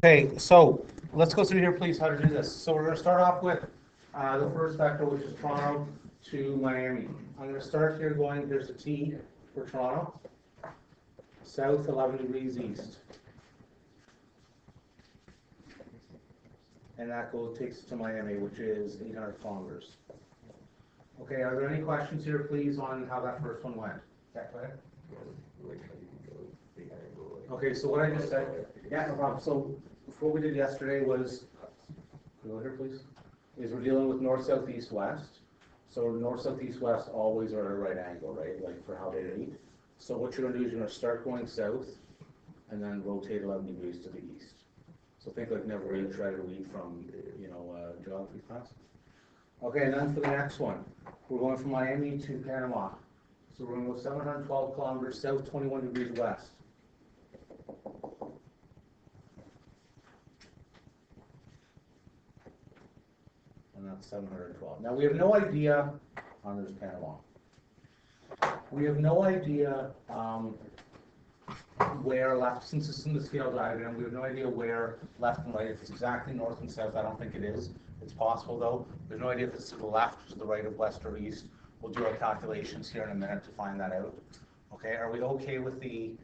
Okay, so let's go through here, please, how to do this. So we're going to start off with the first vector, which is Toronto to Miami. I'm going to start here going, there's a T for Toronto, south 11 degrees east. And that takes us to Miami, which is 800 kilometers. Okay, are there any questions here, please, on how that first one went? Yeah, go ahead. Okay, so what I just said, yeah, no problem. So what we did yesterday was, go here, please, is we're dealing with north, south, east, west. So north, south, east, west always are at a right angle, right? Like for how they meet. So what you're going to do is you're going to start going south and then rotate 11 degrees to the east. So think like never really try to read from, geography class. Okay, and then for the next one, we're going from Miami to Panama. So we're going to go 712 kilometers south, 21 degrees west. And that's 712. Now we have no idea, there's Panama. We have no idea where left, since it's in the scale diagram, we have no idea where left and right, if it's exactly north and south. I don't think it is. It's possible though. There's no idea if it's to the left, to the right of west or east. We'll do our calculations here in a minute to find that out. Okay, are we okay with the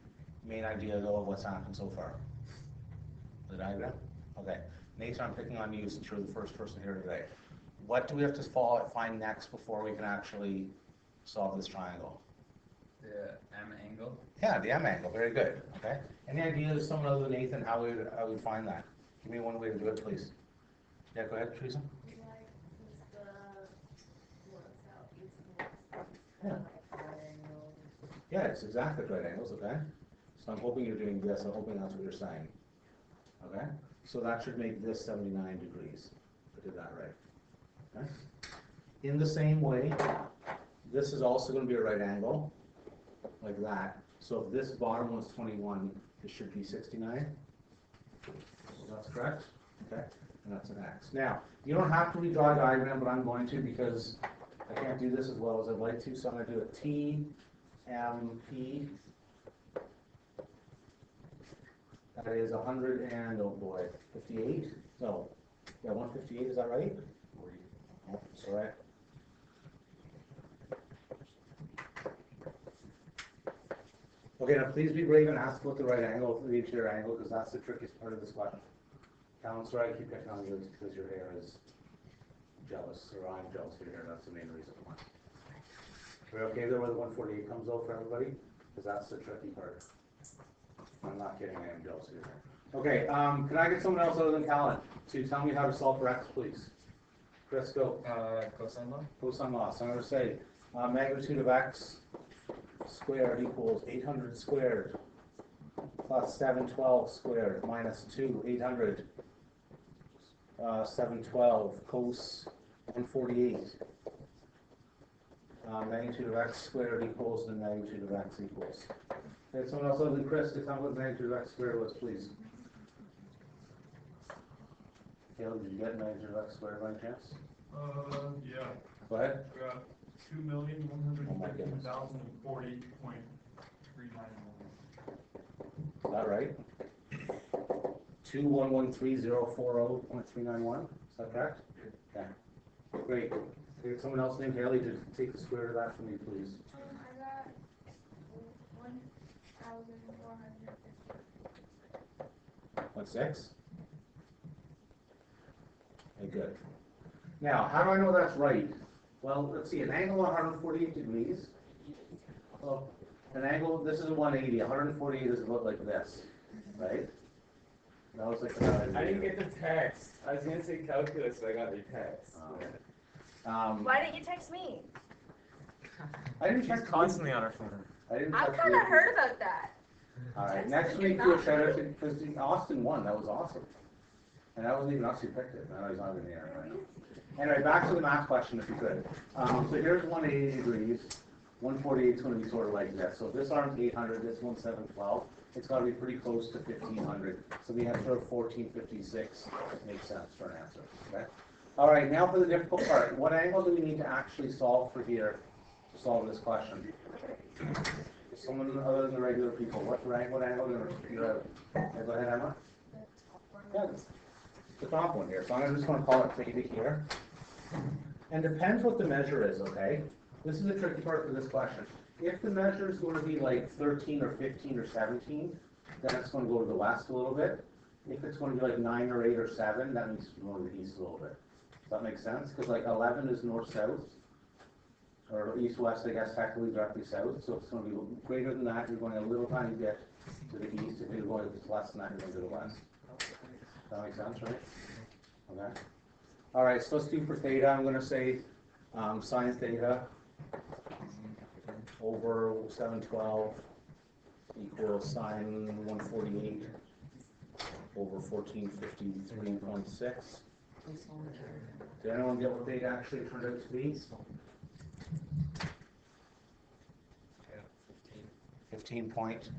main idea though of what's happened so far? The diagram? Okay. Nathan, I'm picking on you since you're the first person here today. What do we have to find next before we can actually solve this triangle? The M angle? Yeah, the M angle. Very good. Okay. Any ideas, someone other than Nathan, how we would find that? Give me one way to do it, please. Yeah, go ahead, Teresa. Yeah. Yeah, it's exactly right angles, okay? So I'm hoping you're doing this. I'm hoping that's what you're saying. Okay? So that should make this 79 degrees. I did that right. Okay? In the same way, this is also going to be a right angle, like that. So if this bottom one's 21, it should be 69. So that's correct. Okay? And that's an X. Now, you don't have to redraw a diagram, but I'm going to because I can't do this as well as I'd like to. So I'm going to do a T, M, P. That is 100 and, oh boy, 58. No, yeah, 158, is that right? 40. Oh, that's all right. Okay, now please be brave and ask about the right angle for the interior angle, because that's the trickiest part of this question. Callan's right, I keep picking on you because your hair is jealous, or I'm jealous of your hair, that's the main reason why. We're okay there where the 148 comes out for everybody? Because that's the tricky part. I'm not kidding, I am jealous of your hair. Okay, can I get someone else other than Callan to tell me how to solve for X, please? Chris, go. Cosine law? Cosine law. So I'm going to say magnitude of X squared equals 800 squared plus 712 squared minus 2, 800, 712 cos 148. Magnitude of X squared equals the magnitude of X equals. Okay, someone else other than Chris, to tell me what magnitude of X squared was, please. Caleb, did you get magnitude of X squared by any chance? Yeah. Go ahead. I got 2,115,040.391. Is that right? 2,113,040.391. Is that correct? Okay. Great. Get someone else named Haley to take the square root of that for me, please. I got 1,450. 0.6? Okay, good. Now, how do I know that's right? Well, let's see, an angle 148 degrees. Well, an angle, this is a 180. 148 is about like this, right? That was like I didn't get the text. I was going to say calculus, but I got the text. Why didn't you text me? I didn't She's text constantly on her phone. I didn't I've text kind of you. heard about that. All right, next week do a shout out to, because Austin won. That was awesome. And that wasn't even us who picked it. I know he's not in the air right now. Anyway, back to the math question if you could. So here's 180 degrees. 148 is going to be sort of like this. So if this arm's 800, this one's 712. It's got to be pretty close to 1500. So the answer of 1456 makes sense for an answer. Okay. All right, now for the difficult part. What angle do we need to actually solve for here to solve this question? Someone other than the regular people. What angle do we figure out? Okay, go ahead, Emma. Yeah, the top one here, so I'm just gonna call it theta here. And depends what the measure is, okay? This is the tricky part for this question. If the measure is going to be like 13 or 15 or 17, then it's going to go to the west a little bit. If it's going to be like 9 or 8 or 7, that means it's going to the east a little bit. Does that make sense? Because like 11 is north-south, or east-west, I guess, technically directly south. So if it's going to be greater than that, you're going a little tiny bit to the east. If you're going less than that, you're going to the west. Does that make sense, right? Okay. All right, so let's do for theta. I'm going to say sine theta over 712 equals sine 148 over 1453.6. Did anyone get what theta actually turned out to be? 15 point.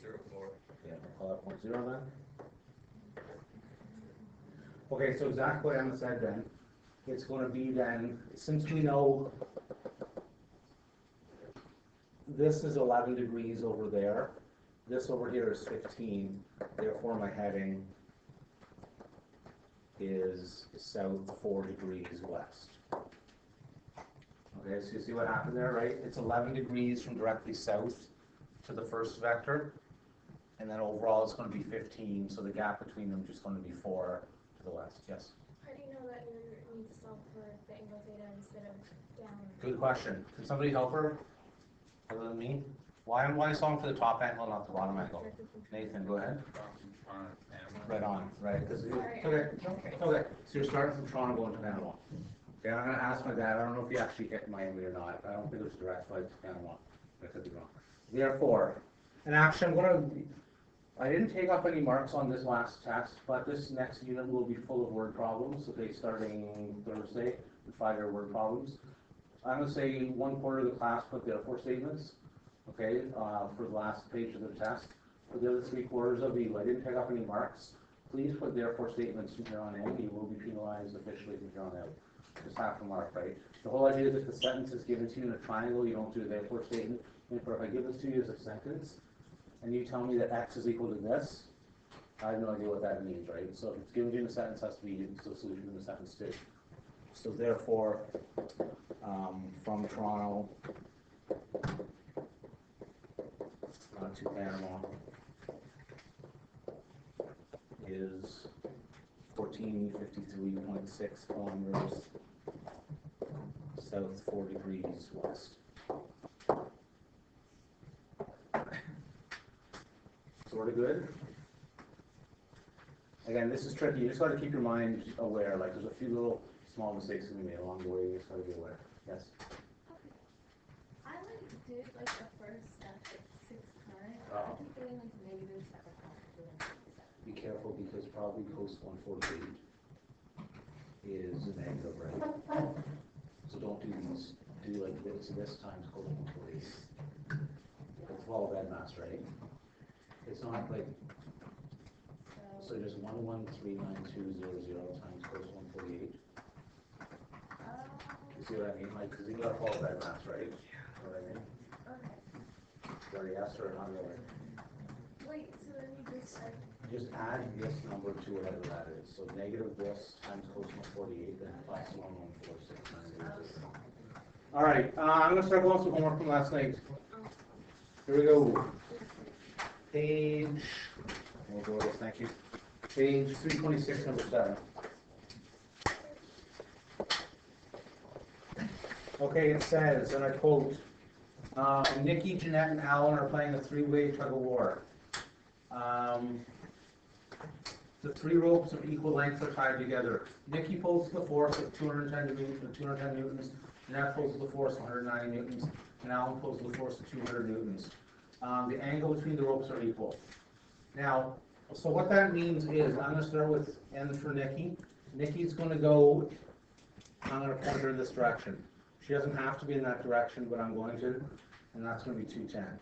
0.04. Yeah, we'll call that 0.0 then. Okay, so exactly what Emma said then. It's going to be then, since we know this is 11 degrees over there, this over here is 15, therefore my heading is south 4 degrees west. Okay, so you see what happened there, right? It's 11 degrees from directly south to the first vector, and then overall it's going to be 15, so the gap between them is just going to be 4 to the west. Yes? How do you know that you need to solve for the angle theta instead of down? Good question. Can somebody help her other than me? Why am I solving for the top angle, not the bottom angle? Nathan, go ahead. Right on, right? Okay. So you're starting from Toronto going to Panama. Okay, I'm going to ask my dad. I don't know if he actually hit Miami or not. I don't think it was direct flight to Panama. I could be wrong. Therefore, and actually, I didn't take up any marks on this last test, but this next unit will be full of word problems. Okay, starting Thursday, the 5-year word problems. I'm going to say 1/4 of the class put therefore statements. Okay, for the last page of the test. For the other 3/4 of you, I didn't pick up any marks. Please put therefore statements from here on in. You will be penalized officially from here on out. Just half a mark, right? The whole idea is if the sentence is given to you in a triangle, you don't do a therefore statement. And if I give this to you as a sentence, and you tell me that x is equal to this, I have no idea what that means, right? So if it's given to you in a sentence, it has to be the solution in the sentence too. So therefore, from Toronto to Panama is 1453.6 kilometers south 4 degrees west. Sort of good. Again, this is tricky. You just got to keep your mind aware. Like, there's a few little small mistakes that we made along the way. You just got to be aware. Yes. I did the first step 6 times. Oh. I keep doing negative 7 times. Be careful because probably cos 148 is a negative, right? So don't do these. Do like this times cos 148. It's all dead mass, right? It's not like, so just 1139200 times cos 148. You see what I mean? Like, because you got to follow that math, right? You know what I mean? Okay. Or yes or not really. Wait, so then you Just add this number to whatever that is. So negative this times cos 148, then plus 11469. All right, I'm going to start going through homework from last night. Here we go. Page, we'll go with this, thank you. Page 326, number 7. Okay, it says, and I quote, Nikki, Jeanette, and Alan are playing a 3-way tug of war. The 3 ropes of equal length are tied together. Nikki pulls the force of 210 newtons, Jeanette pulls the force of 190 newtons, and Alan pulls the force of 200 newtons. The angle between the ropes are equal. Now, so what that means is, I'm going to start with N for Nikki. Nikki's going to go, I'm going to point her in this direction. She doesn't have to be in that direction, but I'm going to, and that's going to be 210.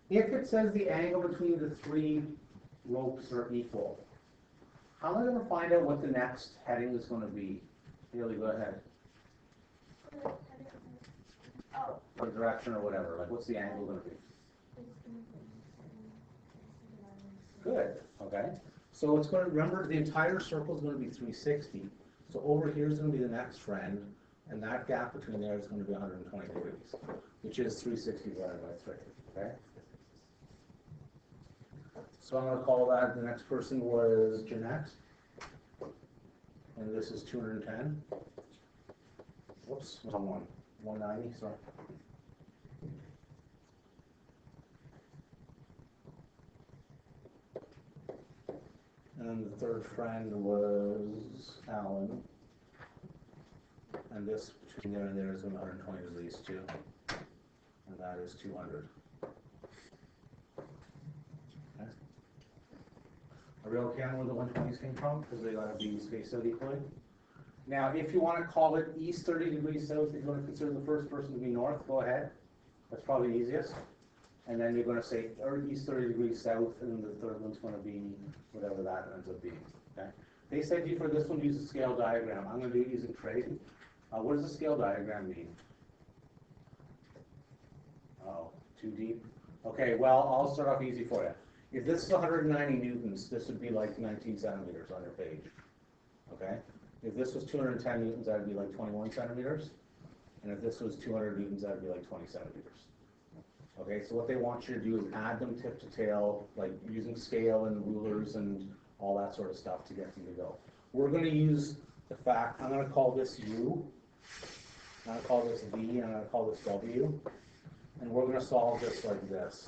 If it says the angle between the 3 ropes are equal, how am I going to find out what the next heading is going to be? Haley, go ahead. Oh. Or direction or whatever. Like, what's the angle going to be? Good. Okay. So it's going to, remember, the entire circle is going to be 360. So over here is going to be the next friend, and that gap between there is going to be 120 degrees, which is 360 divided by 3, okay? So I'm going to call that, the next person was Jeanette, and this is 210. Whoops, wrong one, 190, sorry. And then the third friend was Alan. And this between there and there is 120 degrees too. And that is 200. Okay. Are we okay on where the 120s came from? Because they got to be spaced out equally. Now, if you want to call it east 30 degrees south, if you want to consider the first person to be north, go ahead. That's probably the easiest. And then you're going to say east 30 degrees south, and then the third one's going to be whatever that ends up being. Okay. They said you for this one use a scale diagram. I'm going to do it using trade. What does a scale diagram mean? Oh, too deep. Okay, well, I'll start off easy for you. If this is 190 newtons, this would be like 19 centimeters on your page. Okay? If this was 210 newtons, that would be like 21 centimeters. And if this was 200 newtons, that would be like 20 centimeters. Okay, so what they want you to do is add them tip to tail, like using scale and rulers and all that sort of stuff to get them to go. We're going to use the fact, I'm going to call this U, I'm going to call this V, and I'm going to call this W, and we're going to solve this like this.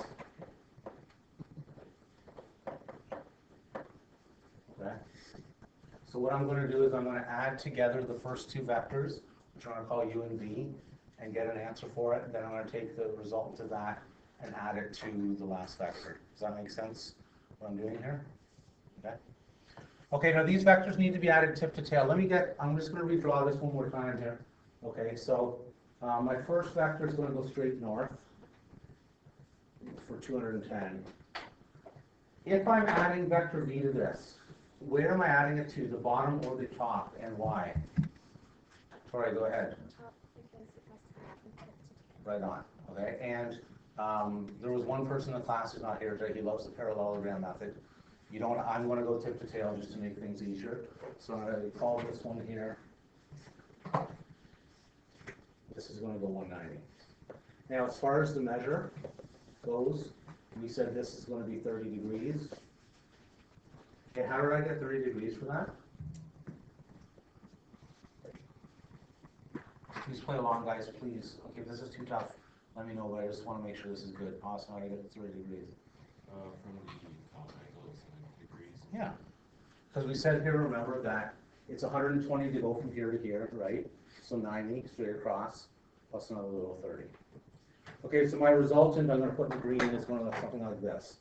Okay? So what I'm going to do is I'm going to add together the first two vectors, which I'm going to call U and V, and get an answer for it, and then I'm going to take the result of that and add it to the last vector. Does that make sense, what I'm doing here? Okay. Okay, now these vectors need to be added tip to tail. I'm just going to redraw this one more time here. Okay, so my first vector is going to go straight north for 210. If I'm adding vector V to this, where am I adding it to, the bottom or the top, and why? Sorry, go ahead. Because it has to be from tip to tail. Right on, okay, and there was one person in the class who's not here today, he loves the parallelogram method. You don't, I'm going to go tip to tail just to make things easier. So I'm going to call this one here. This is going to go 190. Now, as far as the measure goes, we said this is going to be 30 degrees. Okay, how did I get 30 degrees for that? Please play along, guys, please. Okay, if this is too tough, let me know, but I just want to make sure this is good. Awesome, how do I get 30 degrees? From the top angle is 90 degrees. Yeah, because we said here, remember that it's 120 to go from here to here, right? So 90 straight across, plus another little 30. Okay, so my resultant, I'm going to put in green, is going to look something like this.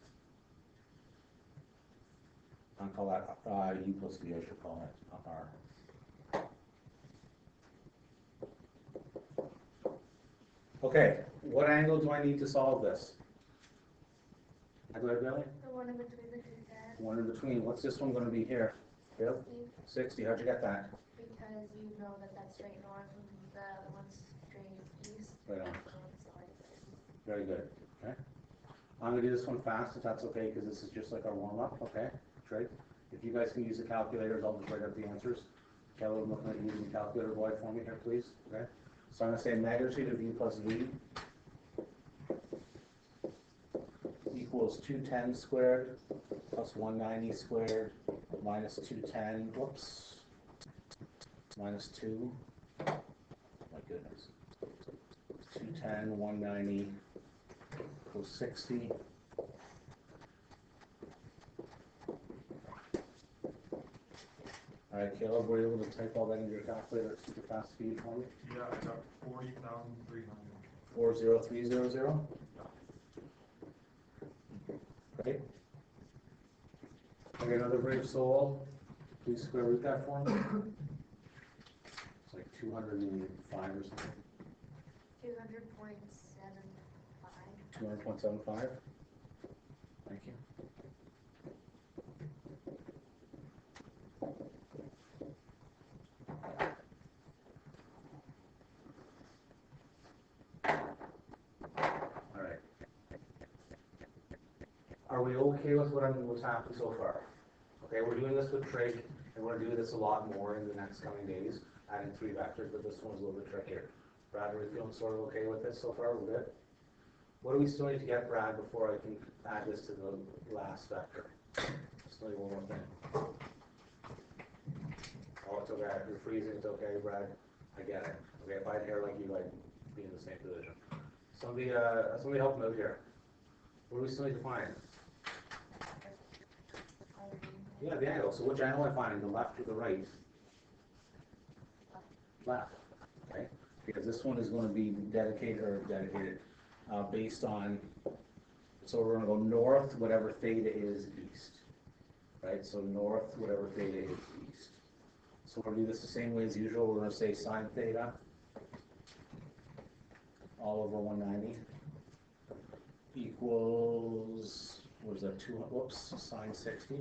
I'll call that U plus V, I should call it, not R. Okay, what angle do I need to solve this? Go ahead, Billy. The one in between the two tabs. One in between. What's this one going to be here? Bill? 60. How'd you get that? Because you know that that's straight north and the other one's straight east. Right on. So it's like Very good. Okay. I'm going to do this one fast if that's okay, because this is just like our warm-up. Okay. Great. If you guys can use the calculators, I'll just write out the answers. Kelly, I'm looking at you using the calculator boy for me here, please. Okay. So I'm going to say magnitude of U plus V equals 210 squared plus 190 squared minus 210, whoops, minus 2, my goodness, 210, 190 equals 60. All right, Caleb, were you able to type all that into your calculator at super fast speed for me? Yeah, I got 40,300. 40300? Right? Okay, another brave soul. Please square root that for me. It's like 205 or something. 200.75. 200.75. Thank you. All right. Are we okay with what's happened so far? Okay, we're doing this with trig, and we're gonna do this a lot more in the next coming days, adding 3 vectors, but this one's a little bit trickier. Brad, are we feeling sort of okay with this so far? We're good? What do we still need to get, Brad, before I can add this to the last vector? Still need one more thing. Oh, it's okay. You're freezing. It's okay, Brad. I get it. Okay, if I had hair like you, I'd be in the same position. Somebody help me out here. What do we still need to find? Yeah, the angle. So which angle am I finding? The left or the right? Left. Okay. Because this one is going to be dedicated based on. So we're going to go north, whatever theta is east. Right. So north, whatever theta is east. So we're going to do this the same way as usual. We're going to say sine theta all over 190 equals, what is that, sine 60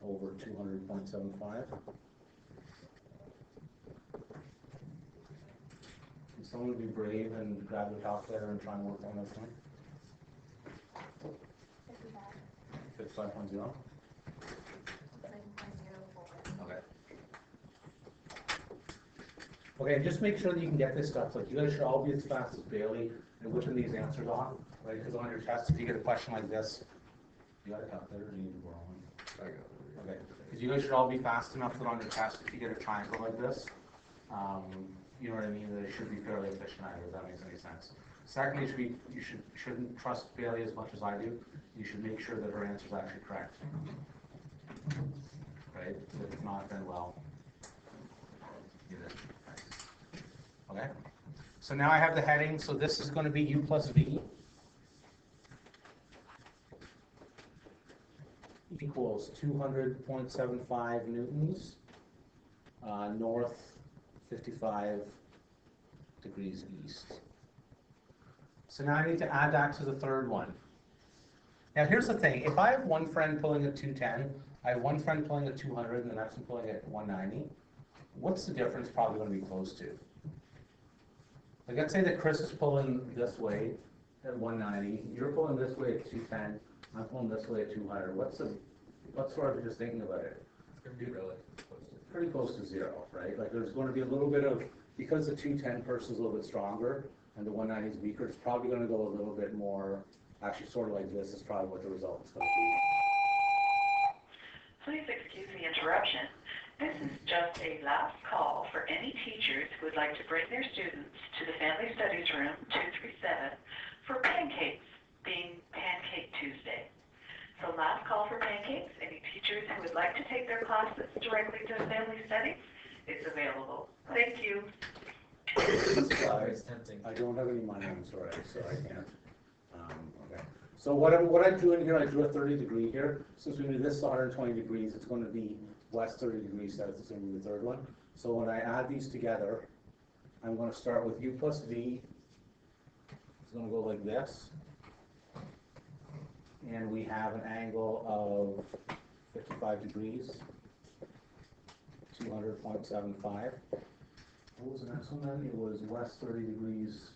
over 200.75. Can someone be brave and grab the calculator and try and work on this one? 55.0. Okay, just make sure that you can get this stuff. Like, you guys should all be as fast as Bailey and whipping these answers on, right? Because on your test, if you get a question like this, you got a calculator, or do you need to borrow one? I got it. Okay, because you guys should all be fast enough that on your test, if you get a triangle like this, you know what I mean, that it should be fairly efficient either, if that makes any sense. Secondly, you shouldn't trust Bailey as much as I do. You should make sure that her answer is actually correct. Right? If it's not, then well, get it. Okay, so now I have the heading, so this is going to be U plus V equals 200.75 newtons, north 55 degrees east. So now I need to add that to the third one. Now here's the thing, if I have one friend pulling at 210, I have one friend pulling at 200 and the next one pulling at 190, what's the difference probably going to be close to? Like, let's say that Chris is pulling this way at 190, you're pulling this way at 210, I'm pulling this way at 200. What's sort of just thinking about it? It's going to be really close to Pretty close to 0, right? Like, there's going to be a little bit of, because the 210 person is a little bit stronger and the 190 is weaker, it's probably going to go a little bit more, actually sort of like this is probably what the result is going to be. Please excuse the interruption. This is just a last call for any teachers who would like to bring their students to the Family Studies Room 237 for pancakes, being Pancake Tuesday. So last call for pancakes. Any teachers who would like to take their classes directly to Family Studies, it's available. Thank you. It's tempting. I don't have any money, I'm sorry, so I can't. Okay. So what I drew in here, I drew a 30 degree here. Since we knew this is 120 degrees, it's going to be west 30 degrees south, it's going to be the third one. So when I add these together, I'm going to start with U plus V. It's going to go like this. And we have an angle of 55 degrees, 200.75. What was the next one then? It was west 30 degrees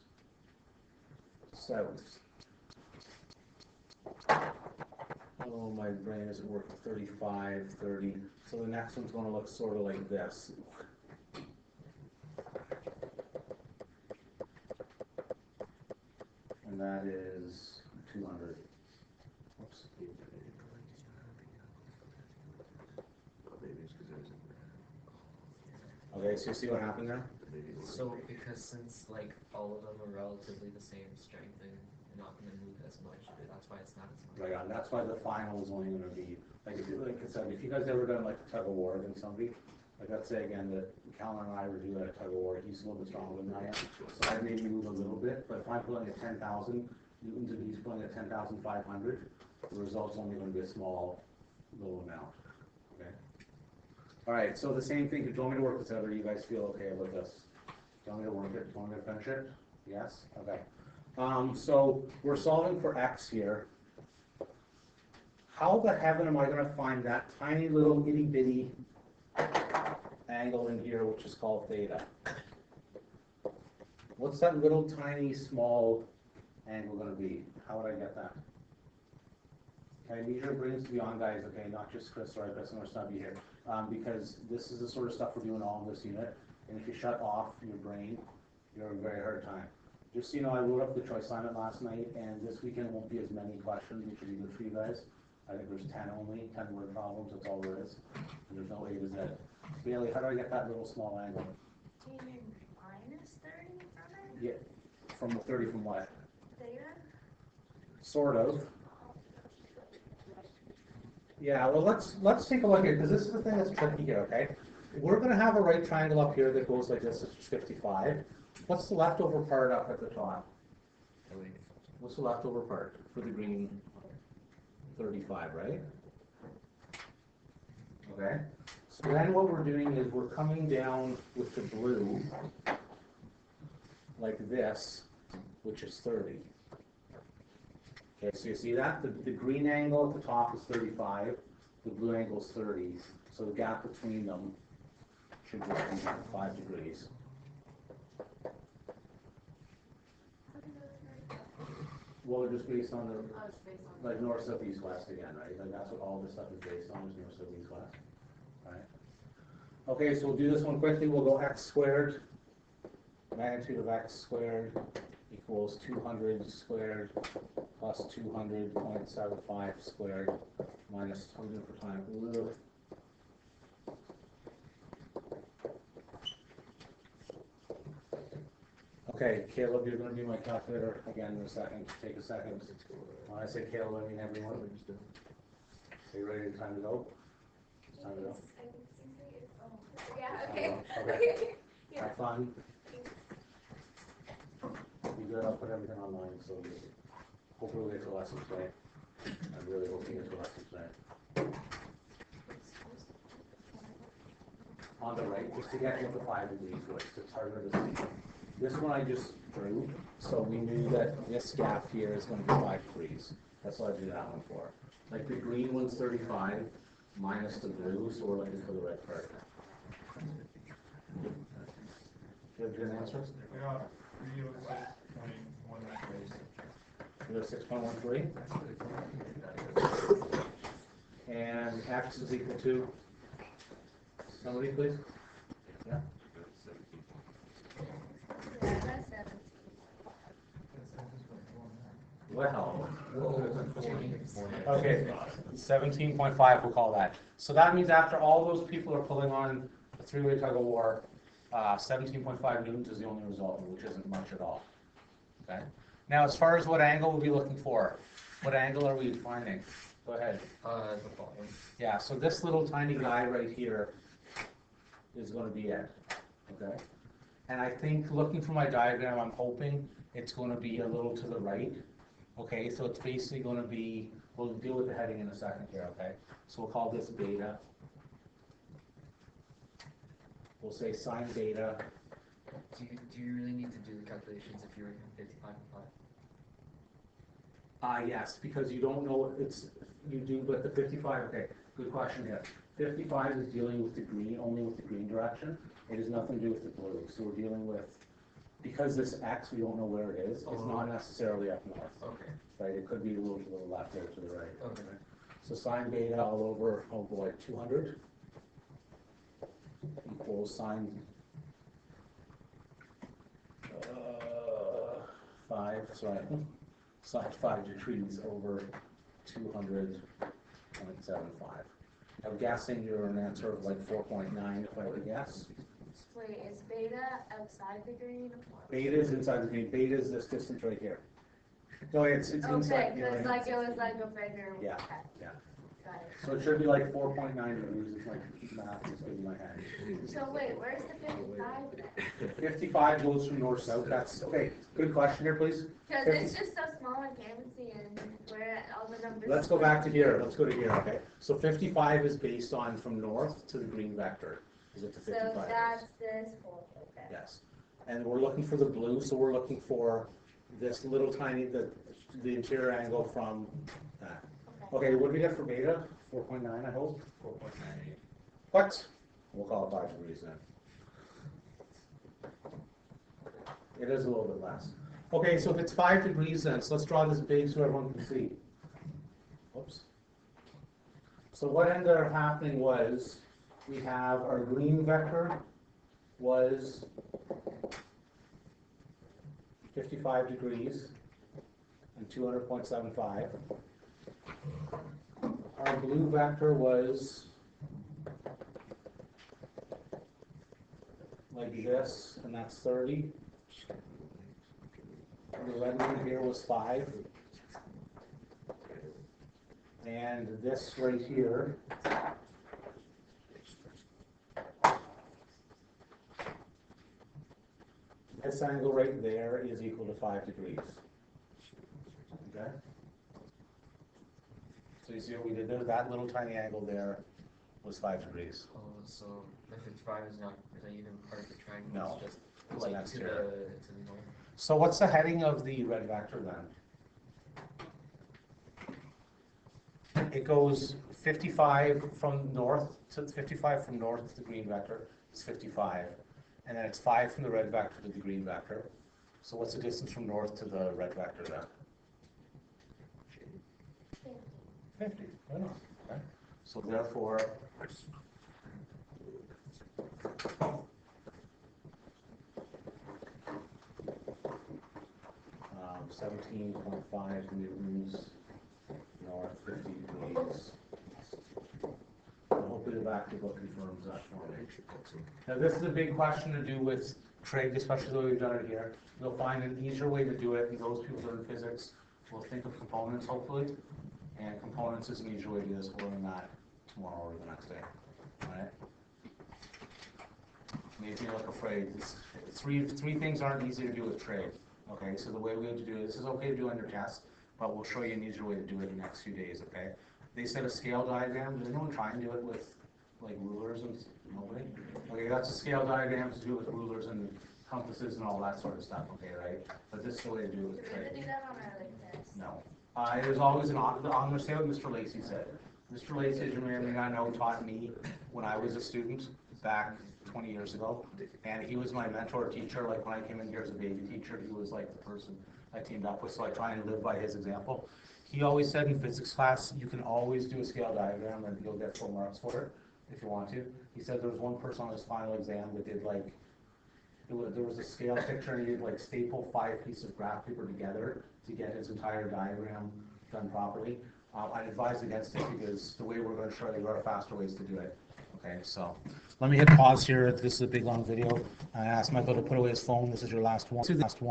south. Oh, my brain isn't working. 35, 30. So the next one's going to look sort of like this. And that is 200. Whoops. Okay, so you see what happened there? So because since like all of them are relatively the same strength and you're not going to move as much, that's why it's not as much. Right on. That's why the final is only going to be like I said, if you guys ever done like a tug of war against somebody, like let's say again that Callan and I were doing a tug of war, he's a little bit stronger than I am, so I maybe move a little bit. But if I'm pulling at 10,000 newtons and he's pulling at 10,500, the result's only going to be a small little amount. Okay. All right. So the same thing. Do you want me to work this out, or do you guys feel okay with this? Do you want me to work it? Do you want me to finish it? Yes? Okay. So we're solving for x here. How the heaven am I going to find that tiny little itty bitty angle in here, which is called theta? What's that little tiny small angle going to be? How would I get that? Okay, I need your brains to be on, guys, okay, not just Chris, sorry, Chris, I'm gonna stop you here. Because this is the sort of stuff we're doing all in this unit, and if you shut off your brain, you're in a very hard time. Just so you know, I wrote up the choice assignment last night, and this weekend won't be as many questions, which will be good for you guys. I think there's 10 only, 10 word problems, that's all there is. And there's no A to Z. Bailey, how do I get that little small angle? Do you mean minus 30 from it? Yeah, from the 30 from what? Theta? Sort of. Yeah, well, let's take a look at, because this is the thing that's tricky here, okay? We're gonna have a right triangle up here that goes like this, it's 55. What's the leftover part up at the top? What's the leftover part for the green? 35, right? Okay. So then what we're doing is we're coming down with the blue, like this, which is 30. Okay, so you see that? The green angle at the top is 35, the blue angle is 30. So the gap between them should just be 5 degrees. Well, they're just based on the, Oh, it's based on. like north, south, east, west again, right? Like that's what all this stuff is based on, is north, south, east, west, right? Okay, so we'll do this one quickly. We'll go x squared, magnitude of x squared equals 200 squared plus 200.75 squared minus 100 per time. Ugh. Okay, Caleb, you're going to be my calculator again in a second. Take a second. When I say Caleb, I mean everyone. Are you ready? Time to go? It's time to go. Yeah, okay. Okay. Yeah. Have fun. You good? I'll put everything online, so hopefully we'll get to the lesson today. I'm really hoping to get to the lesson today. On the right, just to get what the 5 degrees was, it's harder to see. This one I just drew, so we knew that this gap here is going to be 5 degrees. That's what I drew that one for. Like the green one's 35 minus the blue, so we're looking for the red part. Do you have good answers? You have 6.13? And x is equal to? Somebody please? Yeah. Yeah, that's 17. Well, okay, 17.5 we'll call that. So that means after all those people are pulling on a three-way tug of war, 17.5 newtons is the only result, which isn't much at all. Okay. Now, as far as what angle we'll be looking for, what angle are we finding? Go ahead. The bottom. Yeah. So this little tiny guy right here is going to be it. Okay. And I think looking from my diagram, I'm hoping it's going to be a little to the right. Okay, so it's basically going to be, we'll deal with the heading in a second here, okay? So we'll call this beta. We'll say sine beta. Do you really need to do the calculations if you're in 55 and 5? Yes, because you don't know, you do, but the 55, okay, good question here. 55 is dealing with the green, only with the green direction. It has nothing to do with the blue. So we're dealing with, because this X, we don't know where it is, it's not necessarily up north. Okay. Right, it could be a little to the left or to the right. Okay. So sine beta all over, oh boy, 200 equals sine 5 degrees over 200.75. I'm guessing you're an answer of like 4.9 if I were to guess. Wait, is beta outside the green? Beta is inside the green. Beta is this distance right here. No, it's Okay, inside. because like it was like a bigger. Yeah, Okay, yeah. got it. So it should be like 4.9 degrees if my math is good in my head. So wait, where's the 55 then? 55 goes from north south. That's okay. Good question here, please. Because it's just so small I can't even see and where all the numbers. Let's go back to here. Let's go to here. Okay. So 55 is based on from north to the green vector. Is it to 55? So that's this whole, okay. Yes. And we're looking for the blue, so we're looking for this little tiny, the interior angle from that. Okay, what do we get for beta? 4.9, I hope? 4.98. What? We'll call it 5 degrees then. It is a little bit less. Okay, so if it's 5 degrees then, so let's draw this big so everyone can see. Whoops. So what ended up happening was, we have our green vector was 55 degrees and 200.75. Our blue vector was like this, and that's 30. The red one here was 5. And this right here this angle right there is equal to 5 degrees. Okay? So you see what we did there? That little tiny angle there was 5 degrees. Oh, so the 55 is not really even part of the triangle. No, It's just it's like next to to the it. north. So what's the heading of the red vector then? It goes 55 from north to the green vector is 55, and then it's 5 from the red vector to the green vector. So what's the distance from north to the red vector then? 50. Right on. Okay. So therefore, 17.5 newtons north, 50 degrees. And hopefully the back of the book confirms that for me. Now this is a big question to do with trig, especially the way we've done it here. You'll find an easier way to do it, and those people who are in physics will think of components, hopefully. And components is an easier way to do this. We'll learn that tomorrow or the next day. Alright? Maybe you're like afraid. Three things aren't easy to do with trig. Okay, so the way we have to do it, this is okay to do on your test, but we'll show you an easier way to do it in the next few days, okay? They said a scale diagram. Does anyone try and do it with like rulers and nobody? Okay, that's a scale diagram to do it with rulers and compasses and all that sort of stuff, okay, right? But this is the way to do it with Do we have to trig. do that on our like test? No. It was always I'm going to say what Mr. Lacey said. Mr. Lacey, as you may or may not know, taught me when I was a student back 20 years ago. And he was my mentor teacher. Like when I came in here as a baby teacher, he was like the person I teamed up with. So I try and live by his example. He always said in physics class, you can always do a scale diagram and you'll get full marks for it if you want to. He said there was one person on his final exam that did like, there was a scale picture and he did like staple 5 pieces of graph paper together to get his entire diagram done properly. I advise against it because the way we're going to show you, there are faster ways to do it. Okay, so let me hit pause here. This is a big long video. I asked Michael to put away his phone. This is your last one.